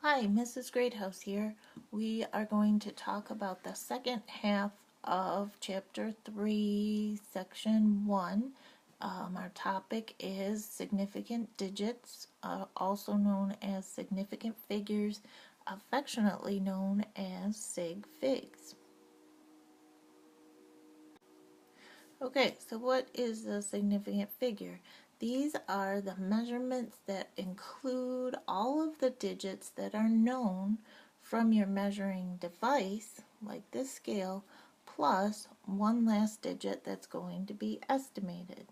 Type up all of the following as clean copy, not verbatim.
Hi, Mrs. Greathouse here. We are going to talk about the second half of Chapter 3, Section 1. Our topic is significant digits, also known as significant figures, affectionately known as sig figs. Okay, so what is a significant figure? These are the measurements that include all of the digits that are known from your measuring device, like this scale, plus one last digit that's going to be estimated.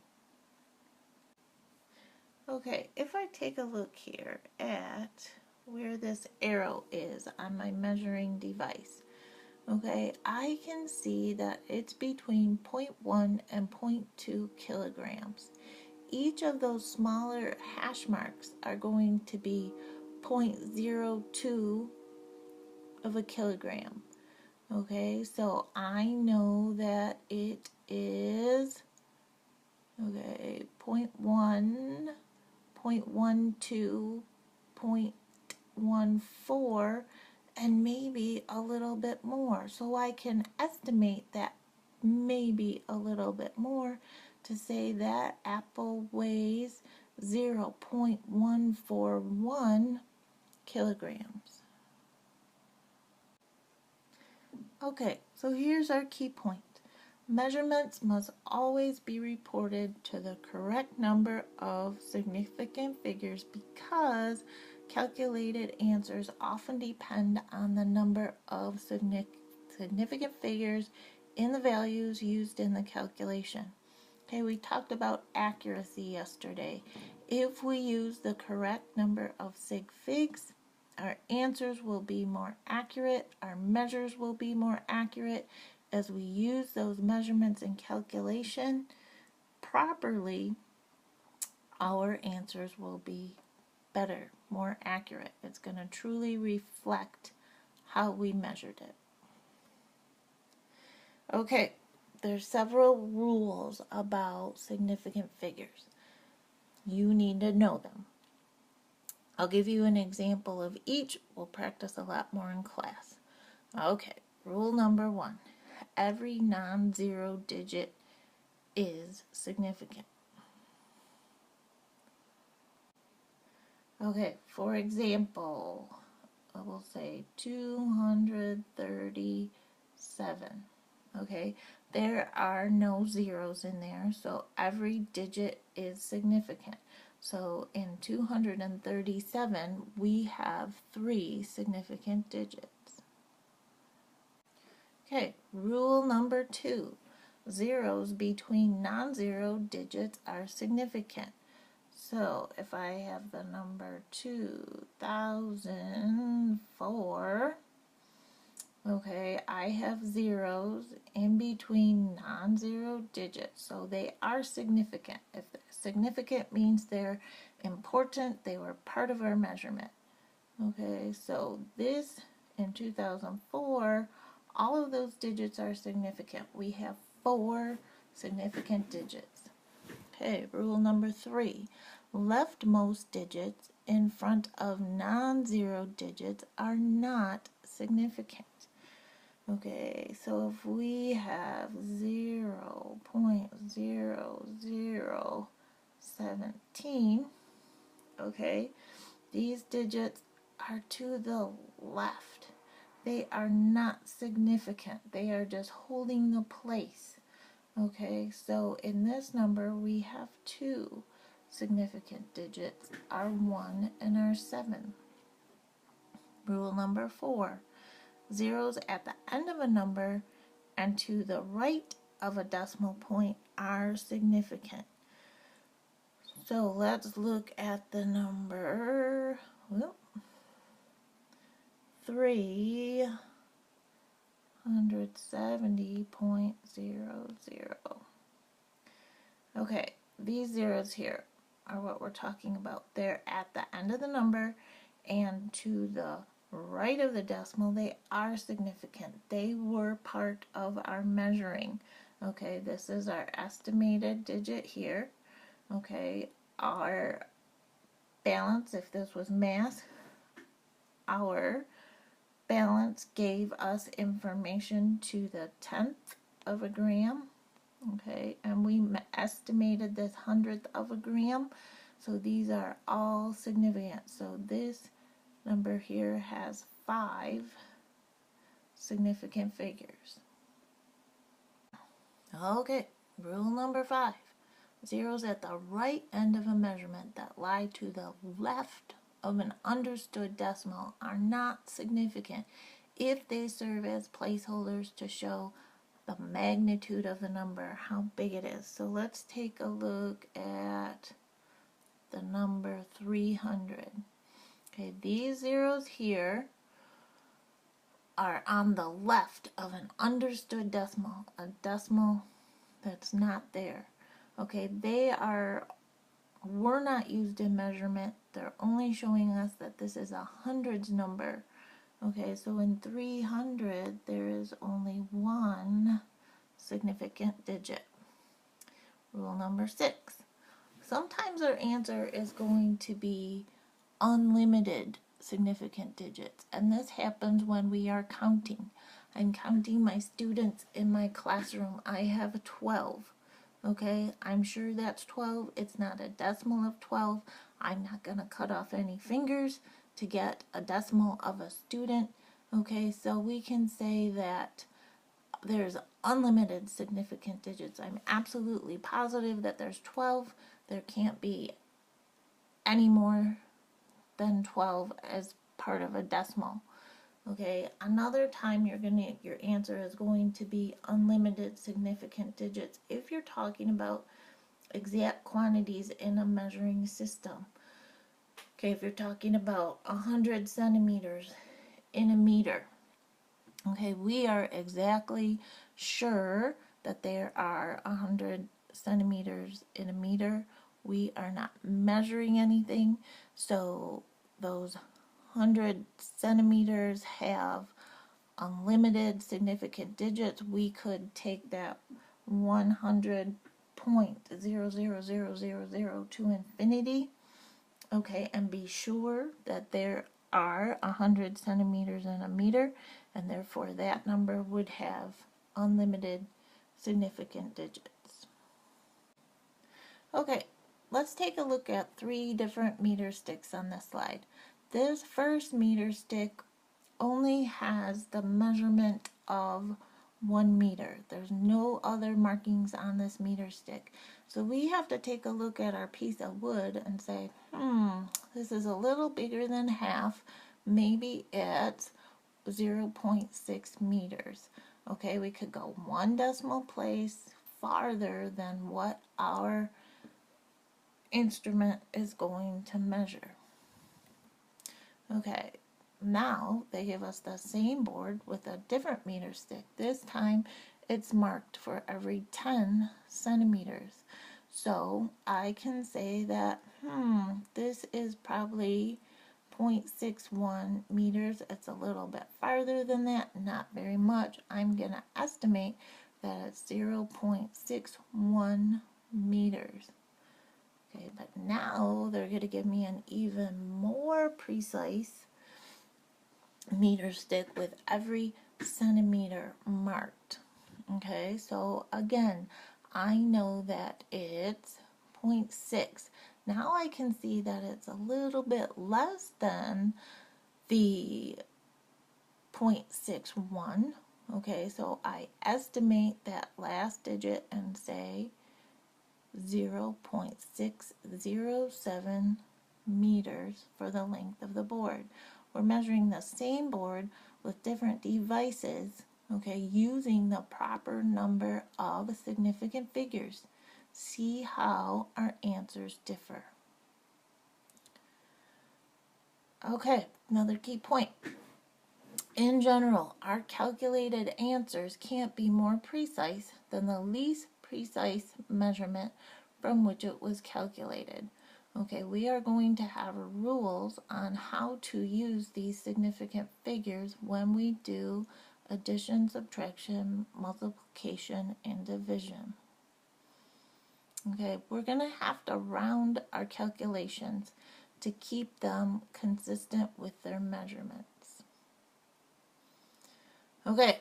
Okay, if I take a look here at where this arrow is on my measuring device, okay, I can see that it's between 0.1 and 0.2 kilograms. Each of those smaller hash marks are going to be 0.02 of a kilogram. Okay, so I know that it is, okay, 0.1, 0.12, 0.14, and maybe a little bit more. So I can estimate that maybe a little bit more to say that apple weighs 0.141 kilograms. Okay, so here's our key point. Measurements must always be reported to the correct number of significant figures because calculated answers often depend on the number of significant figures in the values used in the calculation. Okay, we talked about accuracy yesterday. If we use the correct number of sig figs, our answers will be more accurate, our measures will be more accurate. As we use those measurements in calculation properly, our answers will be better, more accurate. It's going to truly reflect how we measured it. Okay, there's several rules about significant figures. You need to know them. I'll give you an example of each. We'll practice a lot more in class. Okay, rule number 1. Every non-zero digit is significant. Okay, for example, I will say 237. Okay, there are no zeros in there, so every digit is significant. So in 237, we have 3 significant digits. Okay, rule number 2. Zeros between non-zero digits are significant. So if I have the number 2004, okay, I have zeros in between non-zero digits, so they are significant. If they're significant means they're important, they were part of our measurement. Okay, so this in 2004, all of those digits are significant. We have 4 significant digits. Okay, rule number 3. Leftmost digits in front of non-zero digits are not significant. Okay, so if we have 0.0017, okay, these digits are to the left. They are not significant. They are just holding the place. Okay, so in this number we have 2 significant digits, our 1 and our 7. Rule number 4. Zeros at the end of a number and to the right of a decimal point are significant. So let's look at the number 370.00. Okay, these zeros here are what we're talking about. They're at the end of the number and to the right of the decimal. They are significant. They were part of our measuring. Okay, this is our estimated digit here. Okay, our balance, if this was math, our balance gave us information to the 10th of a gram, okay, and we estimated this 100th of a gram, so these are all significant. So this number here has 5 significant figures. Okay, rule number 5. Zeros at the right end of a measurement that lie to the left of an understood decimal are not significant if they serve as placeholders to show the magnitude of the number, how big it is. So let's take a look at the number 300. Okay, these zeros here are on the left of an understood decimal, a decimal that's not there. Okay, were not used in measurement. They're only showing us that this is a hundreds number. Okay, so in 300 there is only one significant digit. Rule number 6. Sometimes our answer is going to be unlimited significant digits, and this happens when we are counting. I'm counting my students in my classroom. I have 12. Okay, I'm sure that's 12. It's not a decimal of 12. I'm not going to cut off any fingers to get a decimal of a student. Okay, so we can say that there's unlimited significant digits. I'm absolutely positive that there's 12. There can't be any more than 12 as part of a decimal. Okay, another time your answer is going to be unlimited significant digits if you're talking about exact quantities in a measuring system. Okay, if you're talking about 100 centimeters in a meter, okay, we are exactly sure that there are 100 centimeters in a meter. We are not measuring anything, so those 100 centimeters have unlimited significant digits. We could take that 100.00000 to infinity, okay, and be sure that there are 100 centimeters in a meter, and therefore that number would have unlimited significant digits. Okay, let's take a look at 3 different meter sticks on this slide. This first meter stick only has the measurement of 1 meter. There's no other markings on this meter stick. So we have to take a look at our piece of wood and say, this is a little bigger than half. Maybe it's 0.6 meters. Okay, we could go 1 decimal place farther than what our instrument is going to measure. Okay, now they give us the same board with a different meter stick. This time it's marked for every 10 centimeters. So I can say that, this is probably 0.61 meters. It's a little bit farther than that, not very much. I'm going to estimate that it's 0.61 meters. Okay, but now they're going to give me an even more precise meter stick with every centimeter marked. Okay, so again, I know that it's 0.6. Now I can see that it's a little bit less than the 0.61. Okay, so I estimate that last digit and say 0.607 meters for the length of the board. We're measuring the same board with different devices, okay, using the proper number of significant figures. See how our answers differ. Okay, another key point. In general, our calculated answers can't be more precise than the least precise measurement from which it was calculated. Okay, we are going to have rules on how to use these significant figures when we do addition, subtraction, multiplication, and division. Okay, we're going to have to round our calculations to keep them consistent with their measurements. Okay,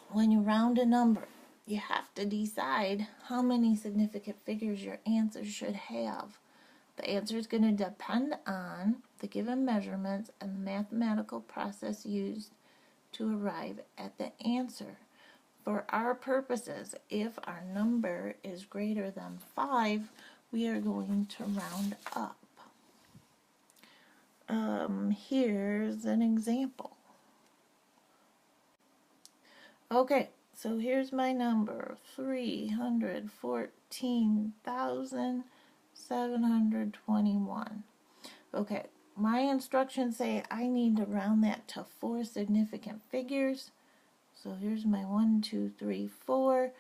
when you round a number, you have to decide how many significant figures your answer should have. The answer is going to depend on the given measurements and the mathematical process used to arrive at the answer. For our purposes, if our number is greater than 5, we are going to round up. Here's an example. Okay, so here's my number, 314,721. Okay, my instructions say I need to round that to 4 significant figures. So here's my 1, 2, 3, 4.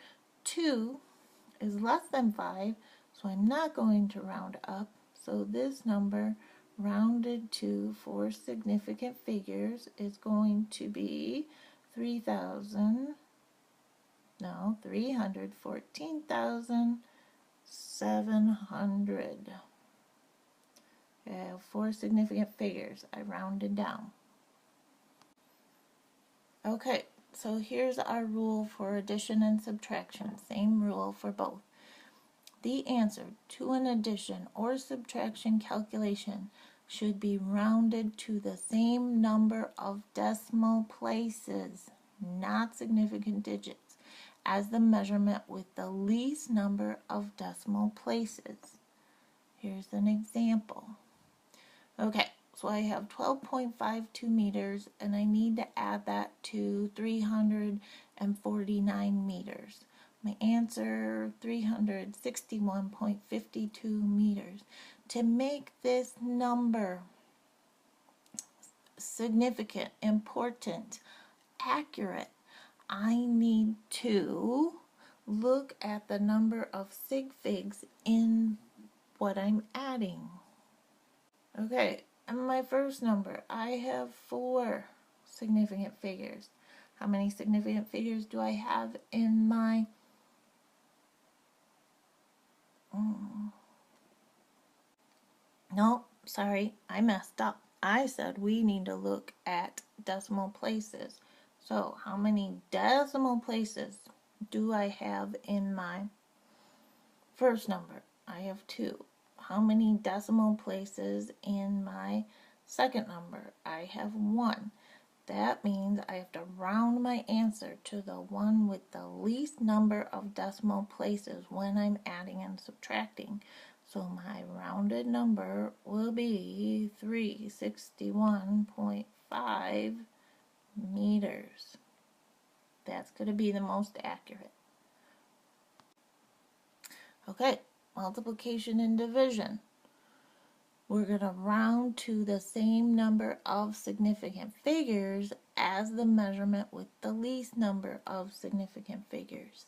2 is less than 5, so I'm not going to round up. So this number rounded to 4 significant figures is going to be 314,700. I have 4 significant figures. I rounded down. Okay, so here's our rule for addition and subtraction. Same rule for both. The answer to an addition or subtraction calculation should be rounded to the same number of decimal places, not significant digits, as the measurement with the least number of decimal places. Here's an example. Okay, so I have 12.52 meters and I need to add that to 349 meters. My answer, 361.52 meters. To make this number significant, important, accurate, I need to look at the number of sig figs in what I'm adding. Okay, and my first number, I have 4 significant figures. How many significant figures do I have in my No, sorry, I messed up. I said we need to look at decimal places. So how many decimal places do I have in my first number? I have 2. How many decimal places in my second number? I have 1. That means I have to round my answer to the one with the least number of decimal places when I'm adding and subtracting. So my rounded number will be 361.5 meters. That's going to be the most accurate. Okay, multiplication and division. We're going to round to the same number of significant figures as the measurement with the least number of significant figures.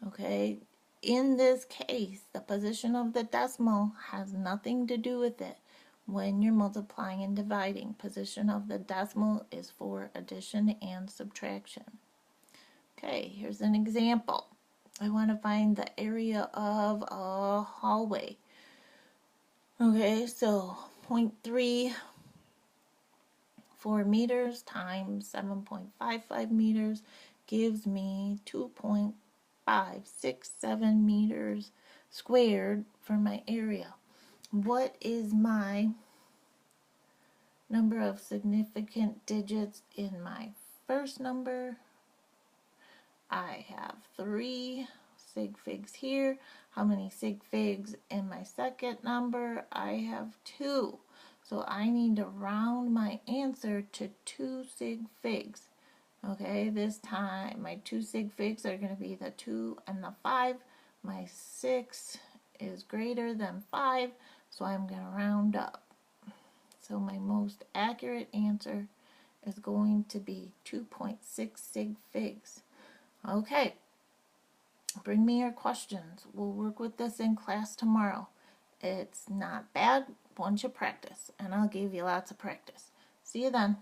Okay, in this case, the position of the decimal has nothing to do with it when you're multiplying and dividing. Position of the decimal is for addition and subtraction. Okay, here's an example. I want to find the area of a hallway. Okay, so 0.34 meters times 7.55 meters gives me 2.567 meters squared for my area. What is my number of significant digits in my first number? I have 3 sig figs here. How many sig figs in my second number? I have 2. So I need to round my answer to 2 sig figs. Okay, this time my 2 sig figs are going to be the 2 and the 5. My 6 is greater than 5, so I'm going to round up. So my most accurate answer is going to be 2.6 sig figs. Okay, bring me your questions. We'll work with this in class tomorrow. It's not bad once you practice, and I'll give you lots of practice. See you then.